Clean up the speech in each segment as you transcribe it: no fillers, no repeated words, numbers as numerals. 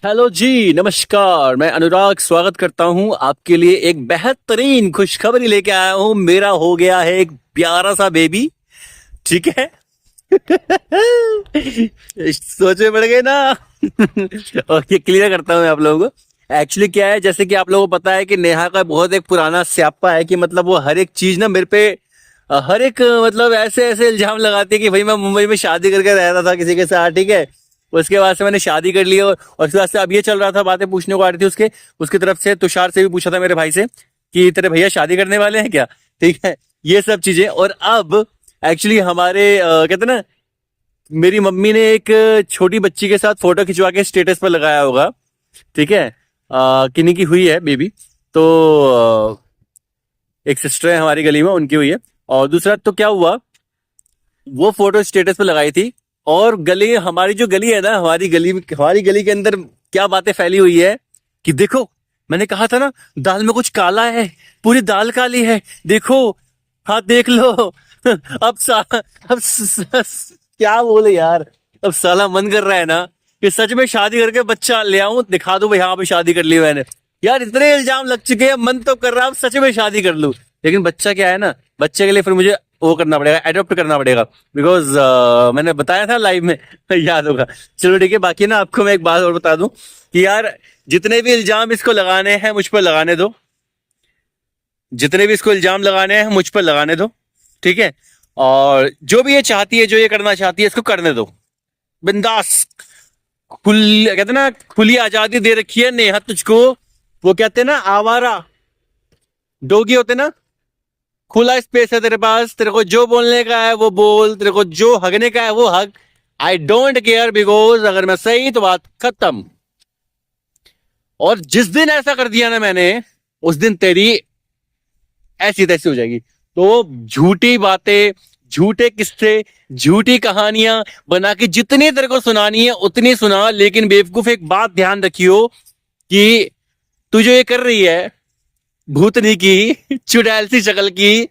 Hello जी, नमस्कार। मैं अनुराग स्वागत करता हूं आपके लिए। एक बेहतरीन खुशखबरी लेके आया हूं। मेरा हो गया है एक प्यारा सा बेबी। ठीक है। सोचे पड़ गए ना। ओके, क्लियर करता हूं मैं आप लोगों को। एक्चुअली क्या है, जैसे कि आप लोगों को पता है कि नेहा का बहुत एक पुराना स्यापा है कि मतलब वो हर एक चीज ना मेरे पे हर एक मतलब ऐसे ऐसे इल्जाम लगाती है कि भाई मैं मुंबई में शादी करके रहता था किसी के साथ। ठीक है। उसके बाद से मैंने शादी कर ली और उसके बाद से अब ये चल रहा था, बातें पूछने को आ रही थी उसकी तरफ से। तुषार से भी पूछा था, मेरे भाई से, कि तेरे भैया शादी करने वाले हैं क्या। ठीक है। ये सब चीजें। और अब एक्चुअली हमारे कहते ना, मेरी मम्मी ने एक छोटी बच्ची के साथ फोटो खिंचवा के स्टेटस पर लगाया होगा। ठीक है। किन्हीं की हुई है बेबी। तो एक सिस्टर है हमारी गली में, उनकी हुई है। और दूसरा तो क्या हुआ, वो फोटो स्टेटस पे लगाई थी। और गली, हमारी जो गली है ना, हमारी गली के अंदर क्या बातें फैली हुई है कि देखो, मैंने कहा था ना दाल में कुछ काला है, पूरी दाल काली है, देखो, हाँ देख लो। अब क्या बोले यार। अब साला मन कर रहा है ना कि सच में शादी करके बच्चा ले आऊं, दिखा दूं भाई हाँ पे शादी कर ली मैंने। यार इतने इल्जाम लग चुके हैं, मन तो कर रहा है अब सच में शादी कर लूं। लेकिन बच्चा क्या है ना, बच्चे के लिए फिर मुझे वो करना पड़ेगा, एडॉप्ट करना पड़ेगा। बिकॉज मैंने बताया था लाइव में। याद होगा। चलो ठीक है। बाकी ना आपको मैं एक बात और बता दूं कि यार जितने भी इल्जाम इसको लगाने हैं मुझ पर लगाने दो। जितने भी इसको इल्जाम लगाने हैं मुझ पर लगाने दो। ठीक है। और जो भी ये चाहती है, जो ये करना चाहती है, इसको करने दो बिंदास। कहते ना, खुली आजादी दे रखी है नेहा तुझको। वो कहते हैं ना, आवारा डोगी होते ना। खुला स्पेस है तेरे पास, तेरे को जो बोलने का है वो बोल, तेरे को जो हगने का है वो हग। आई डोंट केयर, बिकॉज अगर मैं सही तो बात खत्म। और जिस दिन ऐसा कर दिया ना मैंने, उस दिन तेरी ऐसी तैसी हो जाएगी। तो झूठी बातें, झूठे किस्से, झूठी कहानियां बना के जितनी तेरे को सुनानी है उतनी सुना। लेकिन बेवकूफ एक बात ध्यान रखियो कि तू जो ये कर रही है, भूतनी की, चुड़ैल सी शक्ल की,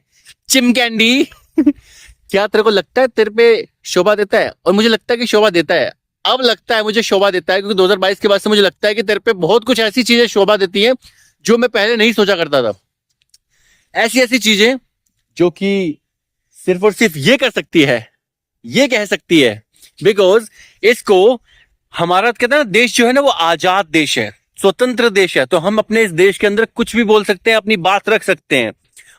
चिमकैंडी, क्या तेरे को लगता है तेरे पे शोभा देता है? और मुझे लगता है कि शोभा देता है। अब लगता है मुझे शोभा देता है, क्योंकि 2022 के बाद से मुझे लगता है कि तेरे पे बहुत कुछ ऐसी चीजें शोभा देती हैं जो मैं पहले नहीं सोचा करता था। ऐसी ऐसी चीजें जो कि सिर्फ और सिर्फ ये कर सकती है, ये कह सकती है। बिकॉज इसको, हमारा कहते हैं ना देश जो है ना, वो आजाद देश है, स्वतंत्र देश है। तो हम अपने इस देश के अंदर कुछ भी बोल सकते हैं, अपनी बात रख सकते हैं।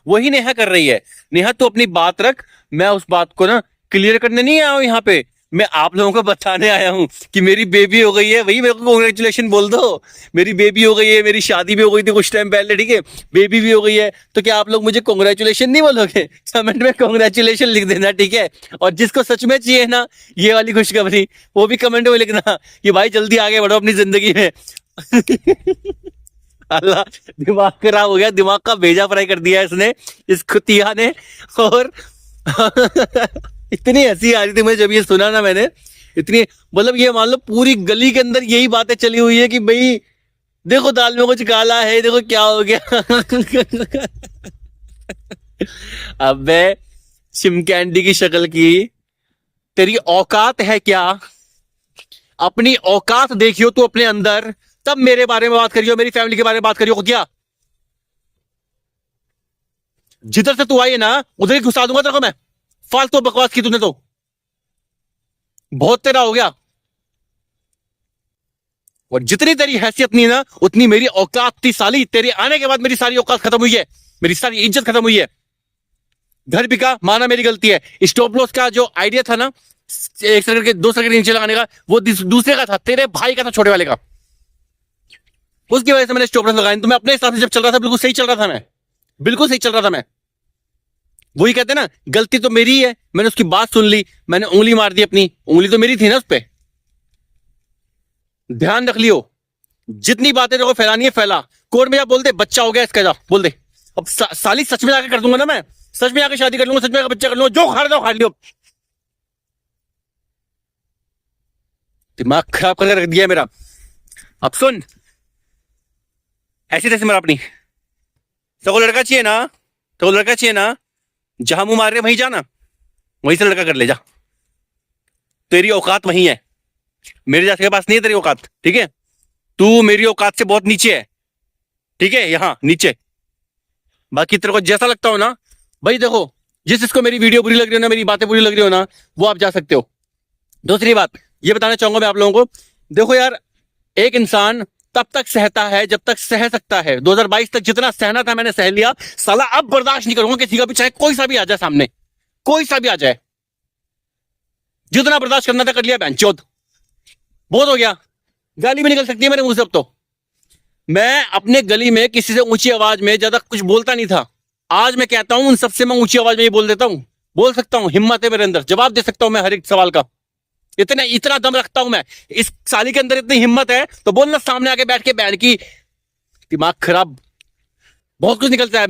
वही नेहा कर रही है। नेहा तो अपनी बात रख। मैं उस बात को ना क्लियर करने नहीं आया हूं यहाँ पे। मैं आप लोगों को बताने आया हूं कि मेरी बेबी हो गई है। वही मेरे को कॉन्ग्रेचुलेशन बोल दो। मेरी बेबी हो गई है, मेरी शादी भी हो गई थी कुछ टाइम पहले। ठीक है। बेबी भी हो गई है, तो क्या आप लोग मुझे कॉन्ग्रेचुलेशन नहीं बोलोगे? कमेंट में कॉन्ग्रेचुलेशन लिख देना। ठीक है। और जिसको सच में चाहिए ना ये वाली खुशखबरी, वो भी कमेंट में लिखना कि भाई जल्दी आगे बढ़ो अपनी जिंदगी में। अल्लाह, दिमाग खराब हो गया, दिमाग का भेजा फ्राई कर दिया इसने, इस खुतिया ने। और इतनी हंसी आ रही थी मुझे जब ये सुना ना मैंने। इतनी, मतलब ये मान लो पूरी गली के अंदर यही बातें चली हुई है कि भाई देखो दाल में कुछ काला है, देखो क्या हो गया। अबे चिमकैंडी की शक्ल की, तेरी औकात है क्या? अपनी औकात देखियो तू अपने अंदर, तब मेरे बारे में बात करियो, मेरी फैमिली के बारे में बात करियो। क्या जिधर से तू आई है ना उधर ही घुसा दूंगा तेरे को मैं। फालतू बकवास की तूने तो, बहुत तेरा हो गया। और जितनी तेरी हैसियत नहीं ना उतनी मेरी औकात थी साली। तेरे आने के बाद मेरी सारी औकात खत्म हुई है, मेरी सारी इज्जत खत्म हुई है। घर बिका, माना मेरी गलती है। स्टॉप लॉस का जो आइडिया था ना, एक सेकंड के 2 सेकंड नीचे लगाने का, वो दूसरे का था, तेरे भाई का था, छोटे वाले का। उसकी वजह से मैंने स्टॉप लॉस लगाया। तो मैं अपने हिसाब से जब चल रहा था बिल्कुल सही चल रहा था, मैं बिल्कुल सही चल रहा था मैं। वही कहते ना, गलती तो मेरी है, मैंने उसकी बात सुन ली, मैंने उंगली मार दी अपनी। उंगली तो मेरी थी ना उस पर। ध्यान रख लियो, जितनी बातें तेरे को फैलानी है फैला। कोर्ट में जा बोल दे बच्चा हो गया इसका, जा बोल दे। अब साली सच में आके कर दूंगा ना मैं, सच में आके शादी कर लूंगा, सच में आके बच्चा कर लूंगा, जो खाड़ दो खाड़ लियो। दिमाग खराब करके रख दिया है मेरा। अब सुन, ऐसी तैसे मर अपनी। तो लड़का चाहिए ना, तो लड़का चाहिए ना, जहां मुंह मार रहे वहीं जाना, वहीं से लड़का कर ले जा। तेरी औकात वहीं है, मेरे जैसे के पास नहीं है तेरी औकात। ठीक है। तू मेरी औकात से बहुत नीचे है, ठीक है, यहाँ नीचे। बाकी तेरे को जैसा लगता हो ना भाई, देखो जिसको मेरी वीडियो बुरी लग रही हो ना, मेरी बातें बुरी लग रही हो ना, वो आप जा सकते हो। दूसरी बात ये बताना चाहूंगा मैं आप लोगों को, देखो यार, एक इंसान तब तक सहता है जब तक सह सकता है। 2022 तक जितना सहना था मैंने सह लिया, साला अब बर्दाश्त नहीं करूंगा किसी का भी, चाहे कोई सा भी आ जाए सामने, कोई सा भी आ जाए। जितना बर्दाश्त करना था कर लिया, बहनचोद बहुत हो गया। गाली भी निकल सकती है मेरे मुंह से अब तो। मैं अपने गली में किसी से ऊंची आवाज में ज्यादा कुछ बोलता नहीं था, आज मैं कहता हूं उन सबसे मैं ऊंची आवाज में ही बोल देता हूं, बोल सकता हूं, हिम्मत है मेरे अंदर, जवाब दे सकता हूं मैं हर एक सवाल का। इतना दम रखता हूं मैं, इस साली के अंदर इतनी हिम्मत है तो बोलना सामने आके बैठ के, बहन की दिमाग खराब। बहुत कुछ निकलता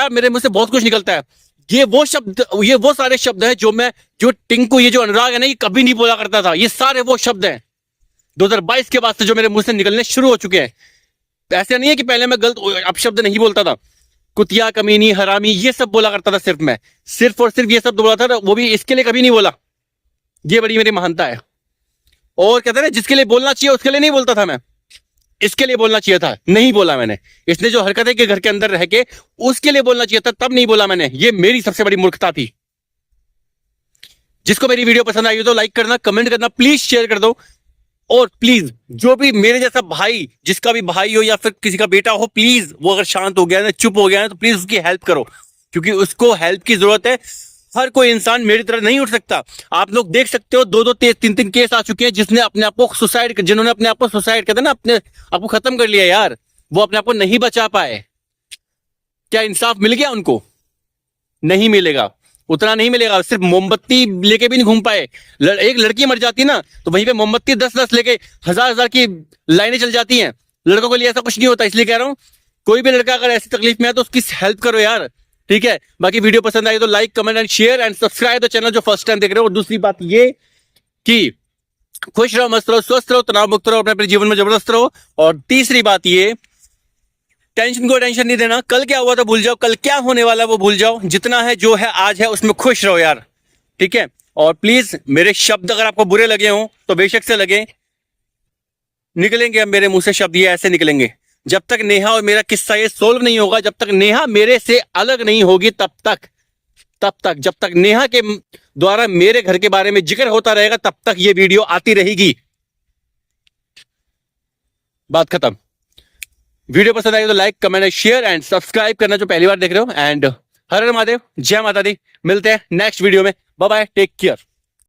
है मेरे मुंह से, बहुत कुछ निकलता है। ये वो सारे शब्द हैं जो टिंकू, ये जो अनुराग है ना, ये कभी नहीं बोला करता था। ये सारे वो शब्द हैं 2022 के बाद से जो मेरे मुंह से निकलने शुरू हो चुके हैं। ऐसा नहीं है कि पहले मैं गलत अपशब्द नहीं बोलता था, कुतिया, कमीनी, हरामी, ये सब बोला करता था सिर्फ मैं, सिर्फ और सिर्फ ये सब बोला था, वो भी इसके लिए कभी नहीं बोला। ये बड़ी मेरी महानता है। और कहते हैं ना, जिसके लिए बोलना चाहिए उसके लिए नहीं बोलता था मैं, इसके लिए बोलना चाहिए था, नहीं बोला मैंने। इसने जो हरकतें के घर के अंदर रह के, उसके लिए बोलना चाहिए था, तब नहीं बोला मैंने। ये मेरी सबसे बड़ी मूर्खता थी। जिसको मेरी वीडियो पसंद आई हो तो लाइक करना, कमेंट करना, प्लीज शेयर कर दो। और प्लीज जो भी मेरे जैसा भाई, जिसका भी भाई हो या फिर किसी का बेटा हो, प्लीज वो अगर शांत हो गया ना, चुप हो गया ना, तो प्लीज उसकी हेल्प करो, क्योंकि उसको हेल्प की जरूरत है। हर कोई इंसान मेरी तरह नहीं उठ सकता। आप लोग देख सकते हो 2-2, 3-3 केस आ चुके हैं जिन्होंने अपने आप को सुसाइड कहते हैं ना, अपने आप को खत्म कर लिया यार। वो अपने आप को नहीं बचा पाए। क्या इंसाफ मिल गया उनको? नहीं मिलेगा, उतना नहीं मिलेगा। सिर्फ मोमबत्ती लेके भी नहीं घूम पाए। एक लड़की मर जाती ना तो वहीं पे मोमबत्ती 10-10 लेके 1000-1000 की लाइनें चल जाती हैं। लड़कों के लिए ऐसा कुछ नहीं होता। इसलिए कह रहा हूं, कोई भी लड़का अगर ऐसी तकलीफ में है तो उसकी हेल्प करो यार, ठीक है। बाकी वीडियो पसंद आई तो like, comment and share and subscribe the channel जो फर्स्ट टाइम देख रहे हो। और दूसरी बात ये कि खुश रहो, मस्त रहो, स्वस्थ रहो, तनाव मुक्त रहो, अपने जीवन में जबरदस्त रहो। और तीसरी बात ये, टेंशन को टेंशन नहीं देना। कल क्या हुआ तो भूल जाओ, कल क्या होने वाला वो भूल जाओ। जितना है जो है आज है, उसमें खुश रहो यार, ठीक है। और प्लीज मेरे शब्द अगर आपको बुरे लगे हों तो बेशक से लगे, निकलेंगे अब मेरे मुंह से शब्द ये ऐसे निकलेंगे। जब तक नेहा और मेरा किस्सा ये सोल्व नहीं होगा, जब तक नेहा मेरे से अलग नहीं होगी, तब तक जब तक नेहा के द्वारा मेरे घर के बारे में जिक्र होता रहेगा, तब तक ये वीडियो आती रहेगी। बात खत्म। वीडियो पसंद आई तो like, comment, share and subscribe करना जो पहली बार देख रहे हो। एंड हर हर महादेव, जय माता दी। मिलते हैं नेक्स्ट वीडियो में। Bye bye, take care.